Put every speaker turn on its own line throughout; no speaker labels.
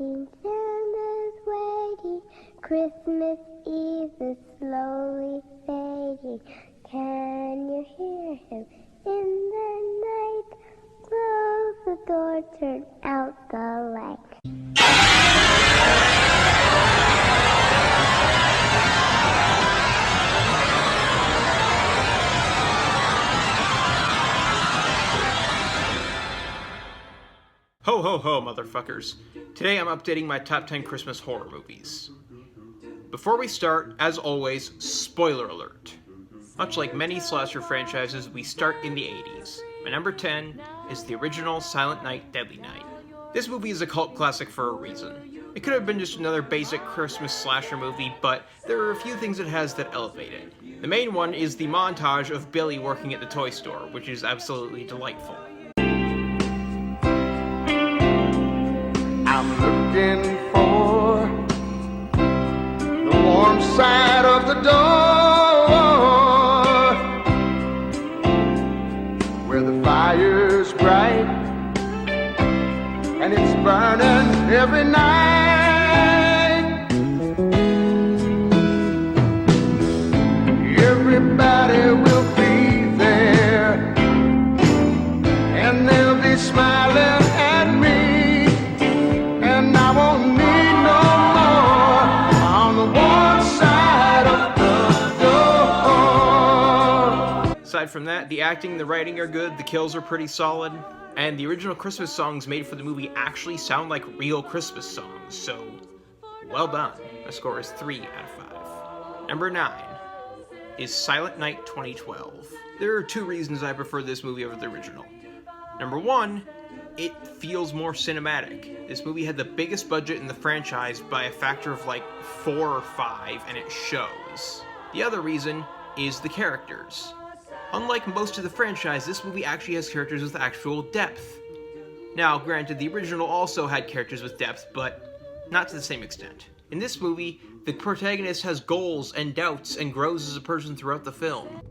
watching, Santa's waiting. Christmas Eve is slowly fading. Can you hear him in the night? Close the door, turn out the light.
Ho ho ho, motherfuckers. Today I'm updating my top 10 Christmas horror movies. Before we start, as always, spoiler alert. Much like many slasher franchises, we start in the 80s. My number 10 is the original Silent Night, Deadly Night. This movie is a cult classic for a reason. It could have been just another basic Christmas slasher movie, but there are a few things it has that elevate it. The main one is the montage of Billy working at the toy store, which is absolutely delightful.
I'm looking for the warm side of the door, where the fire's bright and it's burning every night. Everybody will be there and they'll be smiling at me. I won't need no more on the one side of the door.
Aside from that, the acting and the writing are good, the kills are pretty solid, and the original Christmas songs made for the movie actually sound like real Christmas songs, so well done. My score is 3 out of 5. Number 9 is Silent Night 2012. There are two reasons I prefer this movie over the original. Number 1, it feels more cinematic. This movie had the biggest budget in the franchise by a factor of like 4 or 5, and it shows. The other reason is the characters. Unlike most of the franchise, this movie actually has characters with actual depth. Now, granted, the original also had characters with depth, but not to the same extent. In this movie, the protagonist has goals and doubts and grows as a person throughout the film.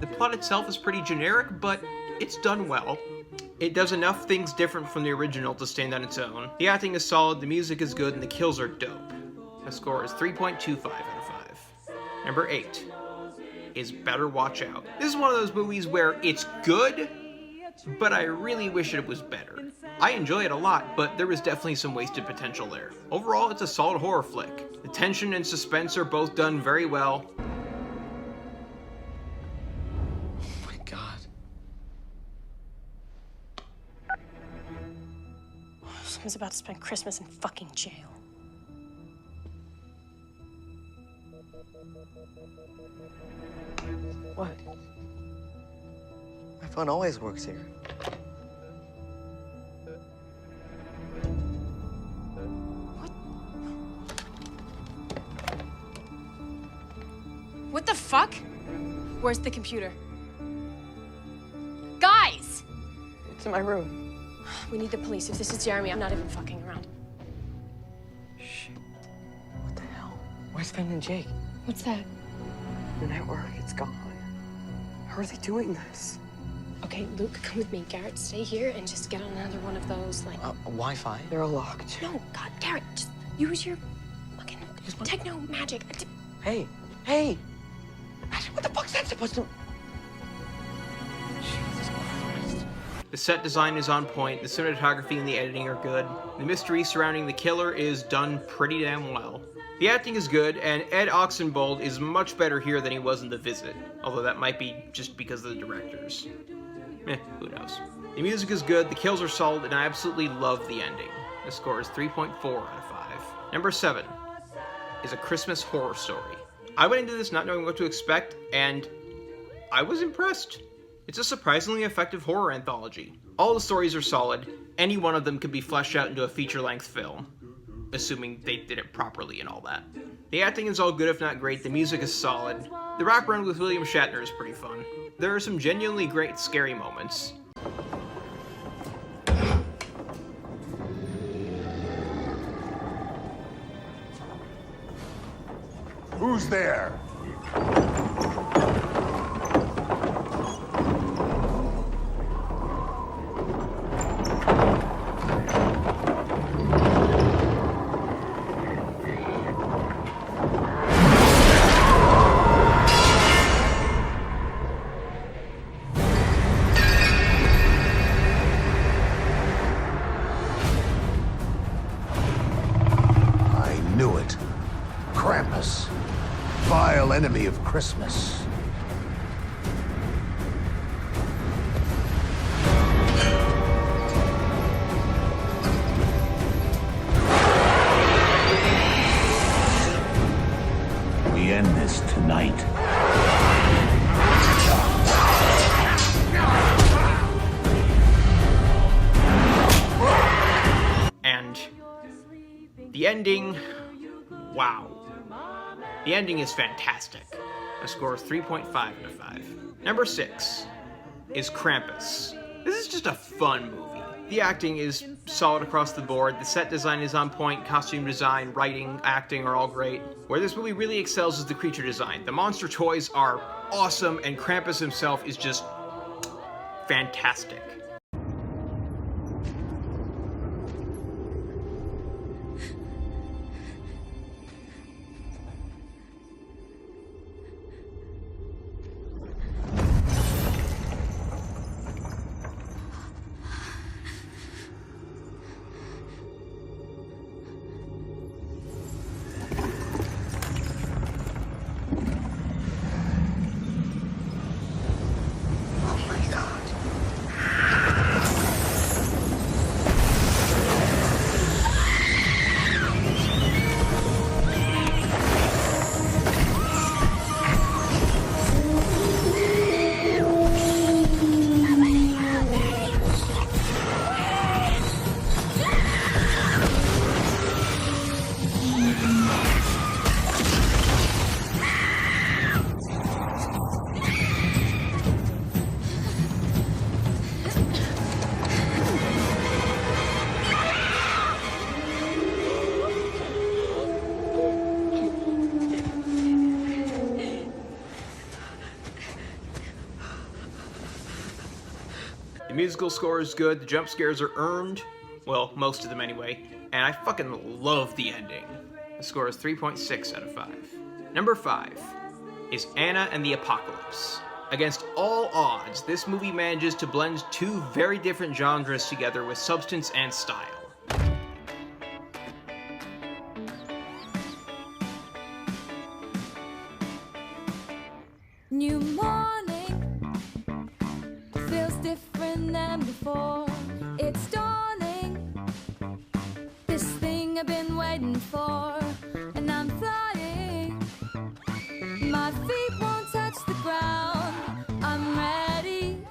The plot itself is pretty generic, but it's done well. It does enough things different from the original to stand on its own. The acting is solid, the music is good, and the kills are dope. My score is 3.25 out of 5. Number 8 is Better Watch Out. This is one of those movies where it's good, but I really wish it was better. I enjoy it a lot, but there is definitely some wasted potential there. Overall, it's a solid horror flick. The tension and suspense are both done very well.
Someone's about to spend Christmas in fucking jail.
What? My phone always works here.
What the fuck? Where's the computer? Guys!
It's in my room.
We need the police. If this is Jeremy, I'm not even fucking around.
Shit. What the hell? Where's Finn and Jake?
What's that?
The network, it's gone. How are they doing this?
Okay, Luke, come with me. Garrett, stay here and just get on another one of those, like...
Wi-Fi? They're all locked.
No, God, Garrett, just use your fucking techno magic.
Hey! Hey! What the fuck's that supposed to... Jesus Christ.
The set design is on point, the cinematography and the editing are good. The mystery surrounding the killer is done pretty damn well. The acting is good, and Ed Oxenbould is much better here than he was in The Visit, although that might be just because of the directors. Who knows. The music is good, the kills are solid, and I absolutely love the ending. The score is 3.4 out of 5. Number 7 is A Christmas Horror Story. I went into this not knowing what to expect, and I was impressed. It's a surprisingly effective horror anthology. All the stories are solid, any one of them could be fleshed out into a feature-length film, assuming they did it properly and all that. The acting is all good if not great, the music is solid. The wraparound with William Shatner is pretty fun. There are some genuinely great scary moments.
Who's there? Knew it. Krampus. Vile enemy of Christmas. We end this tonight.
And the ending, wow. The ending is fantastic. A score of 3.5 out of 5. Number 6 is Krampus. This is just a fun movie. The acting is solid across the board, the set design is on point, costume design, writing, acting are all great. Where this movie really excels is the creature design. The monster toys are awesome, and Krampus himself is just fantastic. The musical score is good, the jump scares are earned, well, most of them anyway, and I fucking love the ending. The score is 3.6 out of 5. Number 5 is Anna and the Apocalypse. Against all odds, this movie manages to blend two very different genres together with substance and style.
New morning feels different than before. It's dawning, this thing I've been waiting for, and I'm flying. My feet won't touch the ground. I'm ready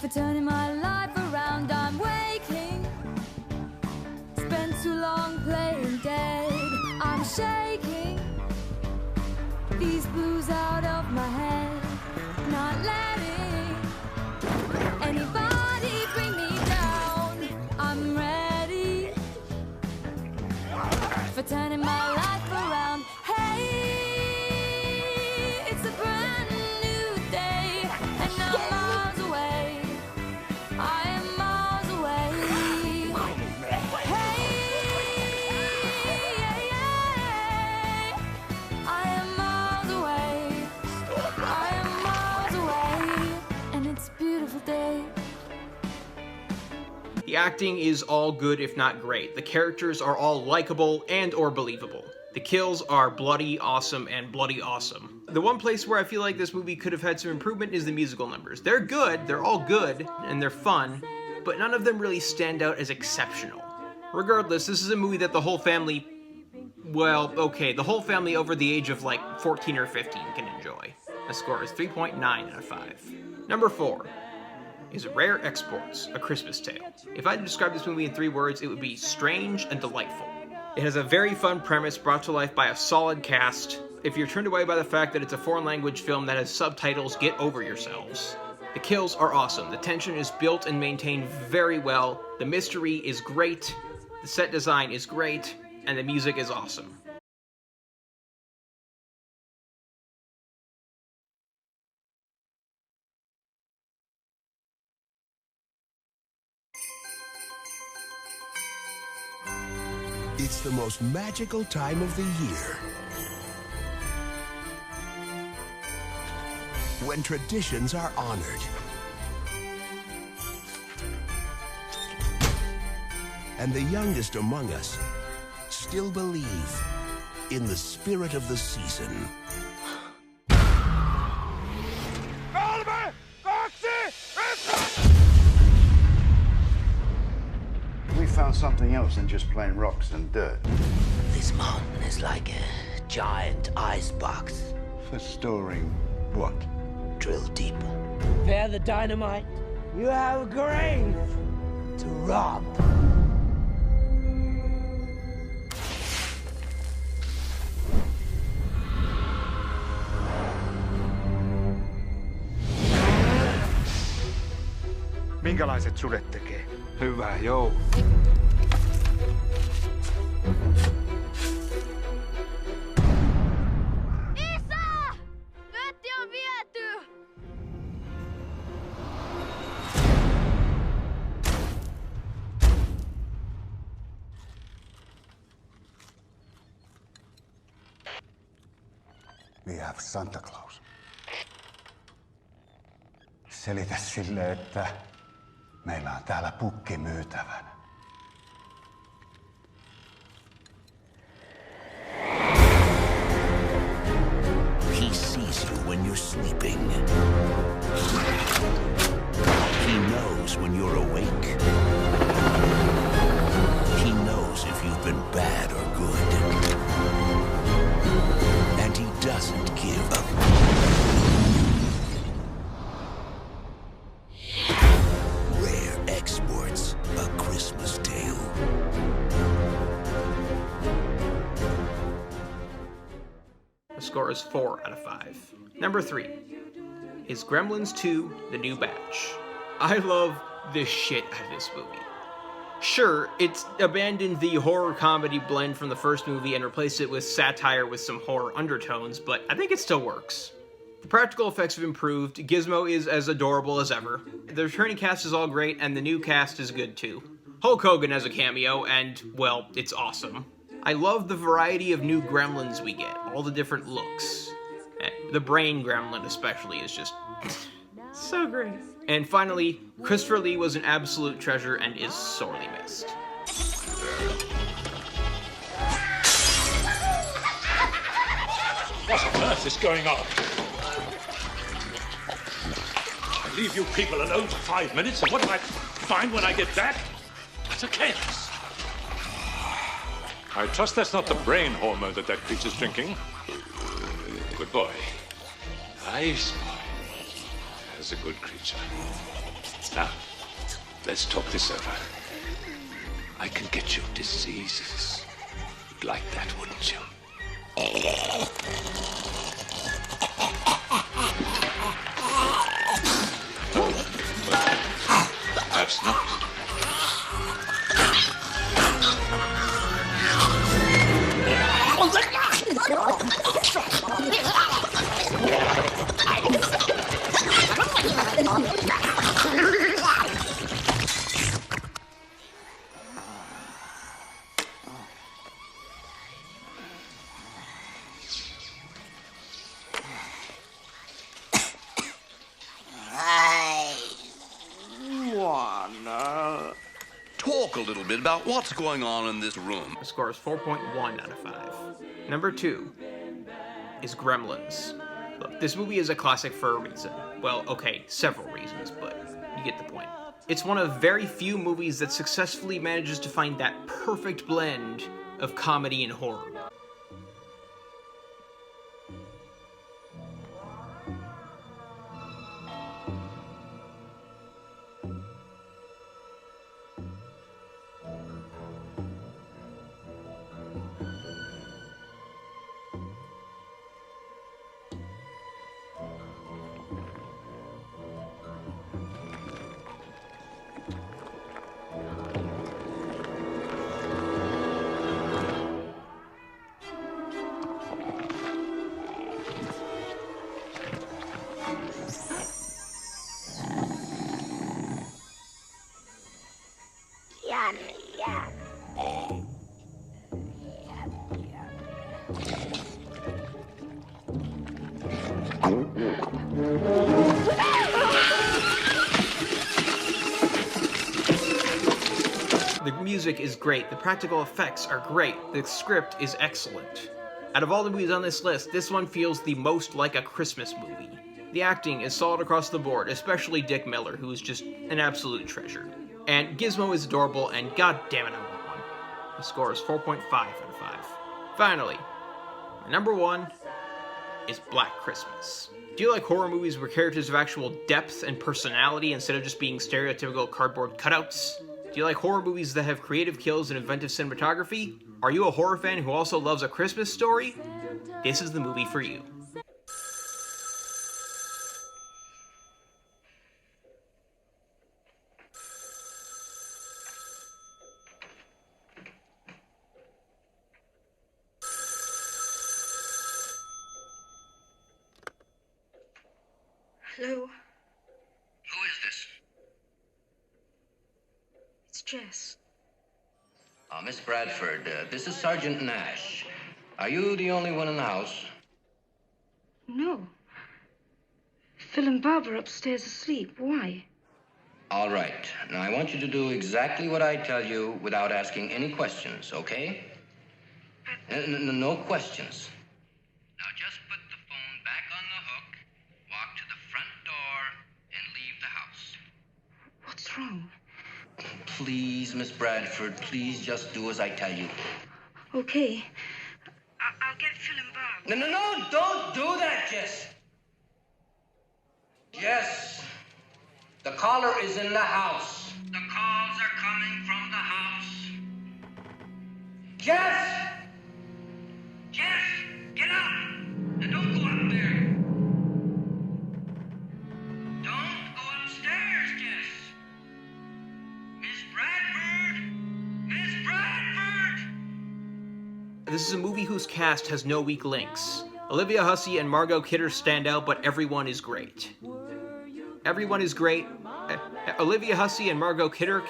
for turning my life around. I'm waking, spent too long playing dead. I'm shaking these blues out of my head, not letting anybody bring me down. I'm ready for turning my life around. Hey, it's a brand new day, and I'm miles away. I am miles away. Hey, yeah, yeah. I am miles away. I am miles away, and it's a beautiful day.
The acting is all good if not great. The characters are all likable and or believable. The kills are bloody awesome and bloody awesome. The one place where I feel like this movie could have had some improvement is the musical numbers. They're good, they're all good, and they're fun, but none of them really stand out as exceptional. Regardless, this is a movie that the whole family, well, okay, the whole family over the age of like 14 or 15 can enjoy. My score is 3.9 out of 5. Number 4 is Rare Exports, A Christmas Tale. If I had to describe this movie in 3 words, it would be strange and delightful. It has a very fun premise brought to life by a solid cast. If you're turned away by the fact that it's a foreign language film that has subtitles, get over yourselves. The kills are awesome, the tension is built and maintained very well, the mystery is great, the set design is great, and the music is awesome.
It's the most magical time of the year, when traditions are honored and the youngest among us still believe in the spirit of the season.
We found something else than just plain rocks and dirt.
This mountain is like a giant icebox.
For storing what?
Drill deeper. Bear the dynamite. You have a grave to rob.
Minkälaiset sudet tekee? Hyvä, joo.
Isä! Vetti on viety!
We have Santa Claus. Selitä sille, että meillä on täällä pukki myytävänä.
He sees you when you're sleeping. He knows when you're awake. He knows if you've been bad or good. And he doesn't give up. Rare Exports, A Christmas Tale.
The score is 4 out of 5. Number 3 is Gremlins 2, The New Batch. I love the shit out of this movie. Sure, it's abandoned the horror comedy blend from the first movie and replaced it with satire with some horror undertones, but I think it still works. The practical effects have improved, Gizmo is as adorable as ever, the returning cast is all great, and the new cast is good too. Hulk Hogan has a cameo, and, well, it's awesome. I love the variety of new gremlins we get, all the different looks. The brain gremlin especially is just so great. And finally, Christopher Lee was an absolute treasure and is sorely missed.
What on earth is going on? I leave you people alone for 5 minutes, and what do I find when I get back? Utter chaos. I trust that's not the brain hormone that creature's drinking. Good boy. Nice boy. That's a good creature. Now, let's talk this over. I can get you diseases. You'd like that, wouldn't you? Perhaps not.
bit about what's going on in this room.
The score is 4.1 out of 5. Number 2 is Gremlins. Look, this movie is a classic for a reason. Well, okay, several reasons, but you get the point. It's one of very few movies that successfully manages to find that perfect blend of comedy and horror. The music is great, the practical effects are great, the script is excellent. Out of all the movies on this list, this one feels the most like a Christmas movie. The acting is solid across the board, especially Dick Miller, who is just an absolute treasure. And Gizmo is adorable, and god damn it, I want one. The score is 4.5 out of 5. Finally, my number 1 is Black Christmas. Do you like horror movies where characters have actual depth and personality instead of just being stereotypical cardboard cutouts? Do you like horror movies that have creative kills and inventive cinematography? Are you a horror fan who also loves A Christmas Story? This is the movie for you.
Hello?
Who is this?
It's Jess.
Miss Bradford, this is Sergeant Nash. Are you the only one in the house?
No. Phil and Bob are upstairs asleep. Why?
All right. Now, I want you to do exactly what I tell you without asking any questions, okay? No questions. Now, just put the phone back on the hook, walk to the front door, and leave the house.
What's wrong?
Please, Miss Bradford, please just do as I tell you.
Okay. I'll get Phil and Bob.
No, don't do that, Jess. Jess, the caller is in the house. The calls are coming from the house. Jess! Jess, get up! And don't go up there. Don't go upstairs, Jess. Miss Bradford! Miss Bradford!
This is a movie whose cast has no weak links. Olivia Hussey and Margot Kidder stand out, but everyone is great. Everyone is great. Olivia Hussey and Margot Kidder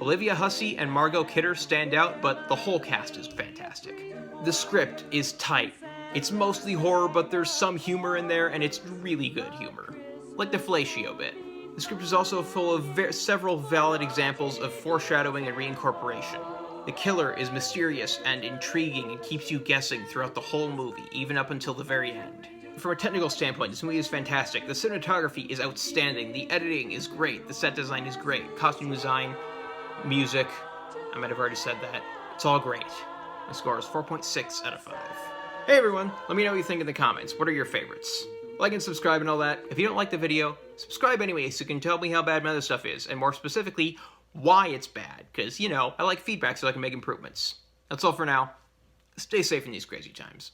Olivia Hussey and Margot Kidder stand out, but the whole cast is fantastic. The script is tight. It's mostly horror, but there's some humor in there, and it's really good humor. Like the fellatio bit. The script is also full of several valid examples of foreshadowing and reincorporation. The killer is mysterious and intriguing and keeps you guessing throughout the whole movie, even up until the very end. From a technical standpoint, this movie is fantastic. The cinematography is outstanding, the editing is great, the set design is great, costume design, music, I might have already said that. It's all great. My score is 4.6 out of 5. Hey everyone, let me know what you think in the comments. What are your favorites? Like and subscribe and all that. If you don't like the video, subscribe anyway so you can tell me how bad my other stuff is, and more specifically, why it's bad, because, you know, I like feedback so I can make improvements. That's all for now. Stay safe in these crazy times.